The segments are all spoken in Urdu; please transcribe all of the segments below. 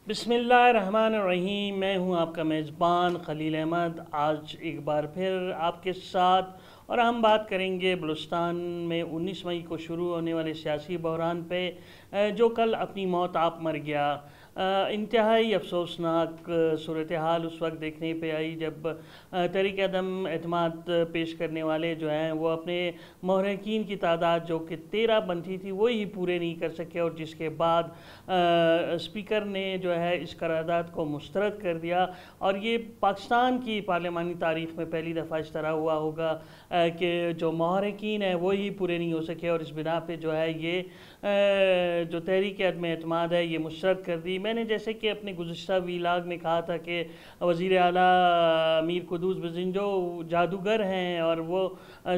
بسم اللہ الرحمن الرحیم۔ میں ہوں آپ کا میزبان خلیل احمد، آج ایک بار پھر آپ کے ساتھ، اور ہم بات کریں گے بلوچستان میں 19 مئی کو شروع ہونے والے سیاسی بحران پہ، جو کل اپنی موت آپ مر گیا۔ انتہائی افسوسناک صورتحال اس وقت دیکھنے پہ آئی جب تحریک عدم اعتماد پیش کرنے والے جو ہیں وہ اپنے محرکین کی تعداد جو کہ 13 بنتی تھی وہی پورے نہیں کر سکے، اور جس کے بعد اسپیکر نے جو ہے اس قرارداد کو مسترد کر دیا۔ اور یہ پاکستان کی پارلیمانی تاریخ میں پہلی دفعہ اس طرح ہوا ہوگا کہ جو محرکین ہیں وہی پورے نہیں ہو سکے، اور اس بنا پہ جو ہے یہ جو تحریک عدم اعتماد ہے یہ مسترد کر دی۔ میں نے جیسے کہ اپنے گزشتہ ویلاگ میں کہا تھا کہ وزیر اعلیٰ میر قدوس بزنجو جادوگر ہیں، اور وہ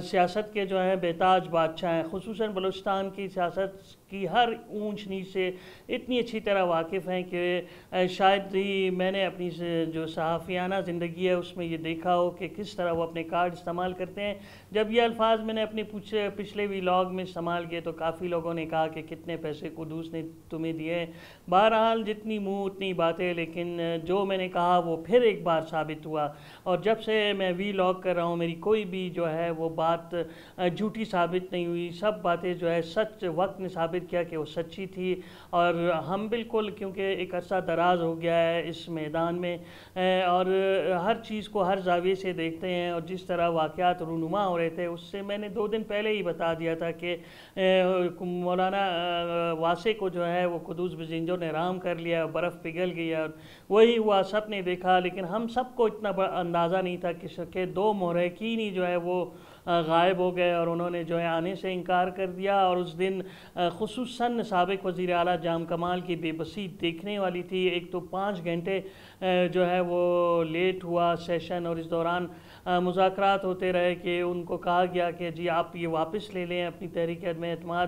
سیاست کے جو ہیں بیتاج بادشاہ ہیں، خصوصاً بلوچستان کی سیاست کی ہر اونچ نیچ سے اتنی اچھی طرح واقف ہیں کہ شاید ہی میں نے اپنی جو صحافیانہ زندگی ہے اس میں یہ دیکھا ہو کہ کس طرح وہ اپنے کارڈ استعمال کرتے ہیں۔ جب یہ الفاظ میں نے اپنے پچھلے ویلاگ میں استعمال کیے تو کافی لوگوں نے کہا کہ کتنے پیسے قدوس نے تمہیں دیے۔ بہرحال جتنی منہ اتنی باتیں، لیکن جو میں نے کہا وہ پھر ایک بار ثابت ہوا، اور جب سے میں ویلاگ کر رہا ہوں میری کوئی بھی جو ہے وہ بات جھوٹی ثابت نہیں ہوئی، سب باتیں جو ہے سچ وقت نے ثابت کیا کہ وہ سچی تھی۔ اور ہم بالکل کیونکہ ایک عرصہ دراز ہو گیا ہے اس میدان میں، اور ہر چیز کو ہر زاویے سے دیکھتے ہیں، اور جس طرح واقعات رونما ہو رہے تھے اس سے میں نے 2 دن پہلے ہی بتا دیا تھا کہ مولانا واسع کو جو ہے وہ قدوس بزنجو نے رام کر لیا، برف پگھل گئی، اور وہی ہوا، سب نے دیکھا۔ لیکن ہم سب کو اتنا اندازہ نہیں تھا کہ 2 محرکین ہی جو ہے وہ غائب ہو گئے، اور انہوں نے جو ہے آنے سے انکار کر دیا۔ اور اس دن خصوصاً سابق وزیر اعلیٰ جام کمال کی بے بسی دیکھنے والی تھی۔ ایک تو 5 گھنٹے جو ہے وہ لیٹ ہوا سیشن، اور اس دوران مذاکرات ہوتے رہے کہ ان کو کہا گیا کہ جی آپ یہ واپس لے لیں اپنی تحریک عدم اعتماد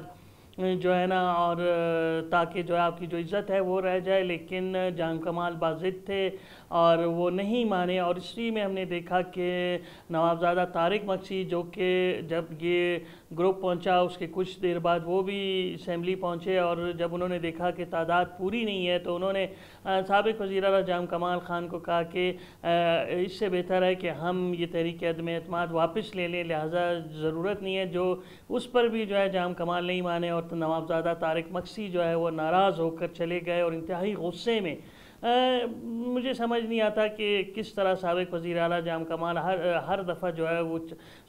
جو ہے نا، اور تاکہ جو ہے آپ کی جو عزت ہے وہ رہ جائے، لیکن جام کمال باضد تھے اور وہ نہیں مانے۔ اور اسی میں ہم نے دیکھا کہ نوابزادہ طارق مکسی جو کہ جب یہ گروپ پہنچا اس کے کچھ دیر بعد وہ بھی اسمبلی پہنچے، اور جب انہوں نے دیکھا کہ تعداد پوری نہیں ہے تو انہوں نے سابق وزیر اعلیٰ جام کمال خان کو کہا کہ اس سے بہتر ہے کہ ہم یہ تحریک عدم اعتماد واپس لے لیں، لہٰذا ضرورت نہیں ہے۔ جو اس پر بھی جو ہے جام کمال نہیں مانے، اور نوابزادہ طارق مکسی جو ہے وہ ناراض ہو کر چلے گئے، اور انتہائی غصے میں۔ مجھے سمجھ نہیں آتا کہ کس طرح سابق وزیر اعلیٰ جام کمال ہر دفعہ جو ہے وہ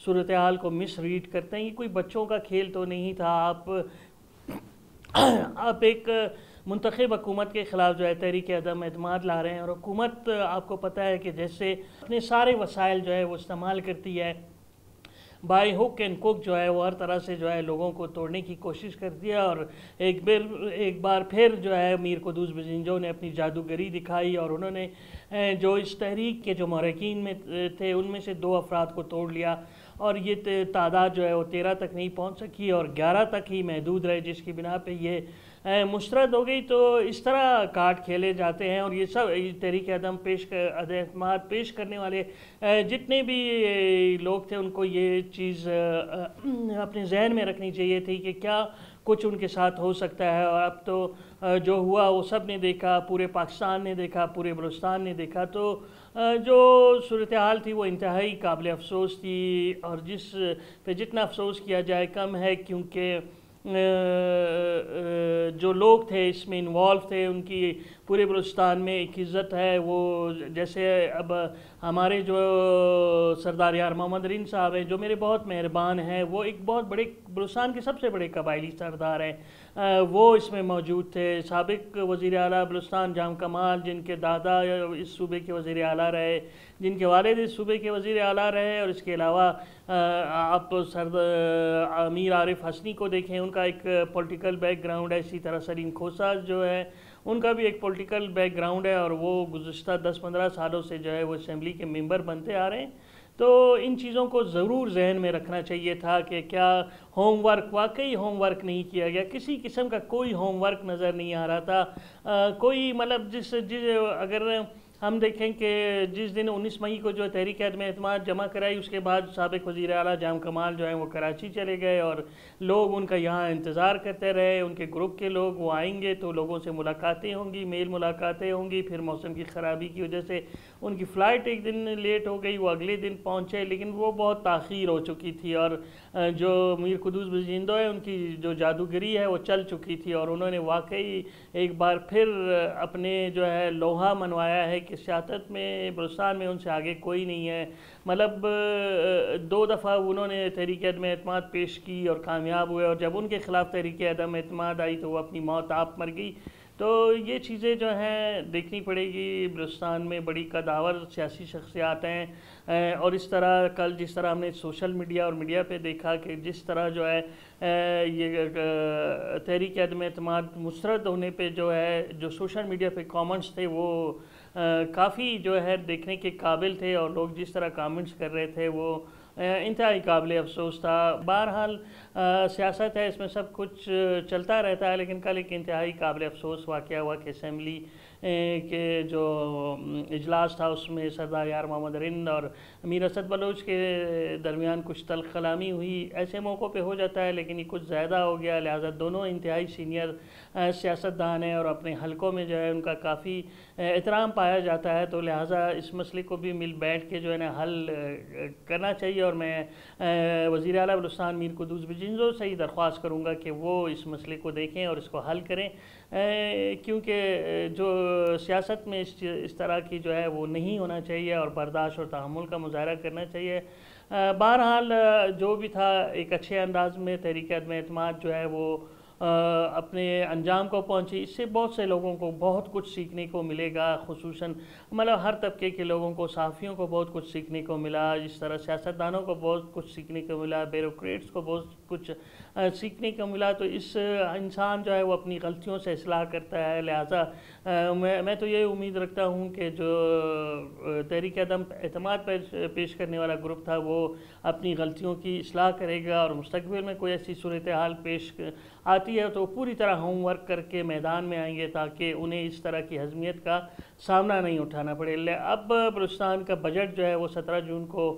صورتحال کو مس ریڈ کرتے ہیں۔ یہ کوئی بچوں کا کھیل تو نہیں تھا۔ آپ ایک منتخب حکومت کے خلاف جو ہے تحریک عدم اعتماد لا رہے ہیں، اور حکومت آپ کو پتہ ہے کہ جیسے اپنے سارے وسائل جو ہے وہ استعمال کرتی ہے، بائی ہک اینڈ کوک جو ہے وہ ہر طرح سے جو ہے لوگوں کو توڑنے کی کوشش کرتی ہے۔ اور ایک بار پھر جو ہے میر قدوس بزنجو نے اپنی جادوگری دکھائی، اور انہوں نے جو اس تحریک کے جو محرکین میں تھے ان میں سے 2 افراد کو توڑ لیا، اور یہ تعداد جو ہے وہ 13 تک نہیں پہنچ سکی اور 11 تک ہی محدود رہے، جس کی بنا پہ یہ مسترد ہو گئی۔ تو اس طرح کارڈ کھیلے جاتے ہیں، اور یہ سب تحریک عدم اعتماد پیش کرنے والے جتنے بھی لوگ تھے ان کو یہ چیز اپنے ذہن میں رکھنی چاہیے تھی کہ کیا کچھ ان کے ساتھ ہو سکتا ہے۔ اور اب تو جو ہوا وہ سب نے دیکھا، پورے پاکستان نے دیکھا، پورے بلوچستان نے دیکھا۔ تو جو صورتحال تھی وہ انتہائی قابل افسوس تھی، اور جس پہ جتنا افسوس کیا جائے کم ہے، کیونکہ جو لوگ تھے اس میں انوالو تھے ان کی پورے بلوچستان میں ایک عزت ہے۔ وہ جیسے اب ہمارے جو سردار یار محمد رین صاحب ہیں جو میرے بہت مہربان ہیں، وہ ایک بہت بڑے بلوچستان کے سب سے بڑے قبائلی سردار ہیں، وہ اس میں موجود تھے۔ سابق وزیر اعلیٰ بلوچستان جام کمال جن کے دادا اس صوبے کے وزیر اعلیٰ رہے، جن کے والد اس صوبے کے وزیر اعلیٰ رہے، اور اس کے علاوہ آپ امیر عارف حسنی کو دیکھیں، ان کا ایک پولیٹیکل بیک گراؤنڈ ہے۔ اسی طرح سلیم کھوسہ جو ہے ان کا بھی ایک پولیٹیکل بیک گراؤنڈ ہے، اور وہ گزشتہ 10-15 سالوں سے جو ہے وہ اسمبلی کے ممبر بنتے آ رہے ہیں۔ تو ان چیزوں کو ضرور ذہن میں رکھنا چاہیے تھا کہ کیا ہوم ورک، واقعی ہوم ورک نہیں کیا گیا، کسی قسم کا کوئی ہوم ورک نظر نہیں آ رہا تھا۔ کوئی مطلب اگر ہم دیکھیں کہ جس دن 19 مئی کو جو تحریک عدم اعتماد جمع کرائی، اس کے بعد سابق وزیر اعلیٰ جام کمال جو ہیں وہ کراچی چلے گئے اور لوگ ان کا یہاں انتظار کرتے رہے. ان کے گروپ کے لوگ وہ آئیں گے تو لوگوں سے ملاقاتیں ہوں گی، میل ملاقاتیں ہوں گی. پھر موسم کی خرابی کی وجہ سے ان کی فلائٹ ایک دن لیٹ ہو گئی، وہ اگلے دن پہنچے، لیکن وہ بہت تاخیر ہو چکی تھی اور جو میر قدوس بزندو ہے ان کی جو جادوگری ہے وہ چل چکی تھی اور انہوں نے واقعی ایک بار پھر اپنے جو ہے لوہا منوایا ہے کہ سیاست میں بلوچستان میں ان سے آگے کوئی نہیں ہے. مطلب 2 دفعہ انہوں نے تحریک عدم اعتماد پیش کی اور کامیاب ہوئے، اور جب ان کے خلاف تحریک عدم اعتماد آئی تو وہ اپنی موت آپ مر گئی. تو یہ چیزیں جو ہیں دیکھنی پڑے گی. بلوچستان میں بڑی قداور سیاسی شخصیات ہیں اور اس طرح کل جس طرح ہم نے سوشل میڈیا اور میڈیا پہ دیکھا کہ جس طرح جو ہے یہ تحریک عدم اعتماد مسترد ہونے پہ جو ہے جو سوشل میڈیا پہ کامنٹس تھے وہ کافی جو ہے دیکھنے کے قابل تھے، اور لوگ جس طرح کامنٹس کر رہے تھے وہ انتہائی قابل افسوس تھا. بہرحال سیاست ہے، اس میں سب کچھ چلتا رہتا ہے، لیکن کل ایک انتہائی قابل افسوس واقعہ ہوا کہ اسمبلی کے جو اجلاس تھا اس میں سردار یار محمد رند اور امیر اسد بلوچ کے درمیان کچھ تلخ کلامی ہوئی. ایسے موقع پہ ہو جاتا ہے لیکن یہ کچھ زیادہ ہو گیا، لہٰذا دونوں انتہائی سینئر سیاستدان ہیں اور اپنے حلقوں میں جو ہے ان کا کافی احترام پایا جاتا ہے، تو لہٰذا اس مسئلے کو بھی مل بیٹھ کے جو ہے نا حل کرنا چاہیے. اور میں وزیر اعلیٰ بلوچستان میر قدوس بزندو سے ہی درخواست کروں گا کہ وہ اس مسئلے کو دیکھیں اور اس کو حل کریں، کیونکہ جو سیاست میں اس طرح کی جو ہے وہ نہیں ہونا چاہیے اور برداشت اور تحمل کا مظاہرہ کرنا چاہیے. بہرحال جو بھی تھا ایک اچھے انداز میں تحریک عدم اعتماد جو ہے وہ اپنے انجام کو پہنچی. اس سے بہت سے لوگوں کو بہت کچھ سیکھنے کو ملے گا، خصوصاً مطلب ہر طبقے کے لوگوں کو، صحافیوں کو بہت کچھ سیکھنے کو ملا، اس طرح سیاستدانوں کو بہت کچھ سیکھنے کو ملا، بیوروکریٹس کو بہت کچھ سیکھنے کو ملا. تو اس انسان جو ہے وہ اپنی غلطیوں سے اصلاح کرتا ہے، لہٰذا میں تو یہ امید رکھتا ہوں کہ جو تحریک عدم اعتماد پیش کرنے والا گروپ تھا وہ اپنی غلطیوں کی اصلاح کرے گا، اور مستقبل میں کوئی ایسی صورتحال پیش آتی ہے تو پوری طرح ہوم ورک کر کے میدان میں آئیں گے تاکہ انہیں اس طرح کی ہضمیت کا سامنا نہیں اٹھانا پڑے. اب بلوچستان کا بجٹ جو ہے وہ 17 جون کو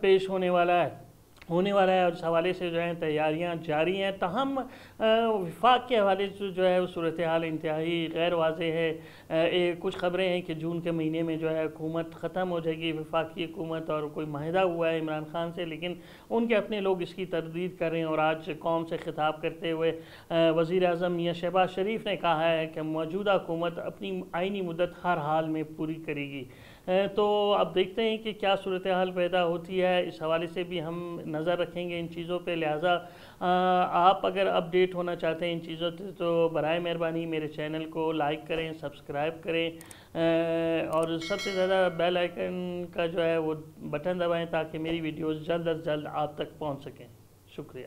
پیش ہونے والا ہے اور اس حوالے سے جو ہیں تیاریاں جاری ہیں. تاہم وفاق کے حوالے سے جو ہے وہ صورتحال انتہائی غیر واضح ہے. کچھ خبریں ہیں کہ جون کے مہینے میں جو ہے حکومت ختم ہو جائے گی، وفاقی حکومت، اور کوئی معاہدہ ہوا ہے عمران خان سے، لیکن ان کے اپنے لوگ اس کی تردید کر رہے ہیں. اور آج قوم سے خطاب کرتے ہوئے وزیر اعظم میاں شہباز شریف نے کہا ہے کہ موجودہ حکومت اپنی آئینی مدت ہر حال میں پوری کرے گی. تو اب دیکھتے ہیں کہ کیا صورتحال پیدا ہوتی ہے. اس حوالے سے بھی ہم نظر رکھیں گے ان چیزوں پہ. لہٰذا آپ اگر اپڈیٹ ہونا چاہتے ہیں ان چیزوں سے تو برائے مہربانی میرے چینل کو لائک کریں، سبسکرائب کریں، اور سب سے زیادہ بیل آئیکن کا جو ہے وہ بٹن دبائیں تاکہ میری ویڈیوز جلد از جلد آپ تک پہنچ سکیں. شکریہ.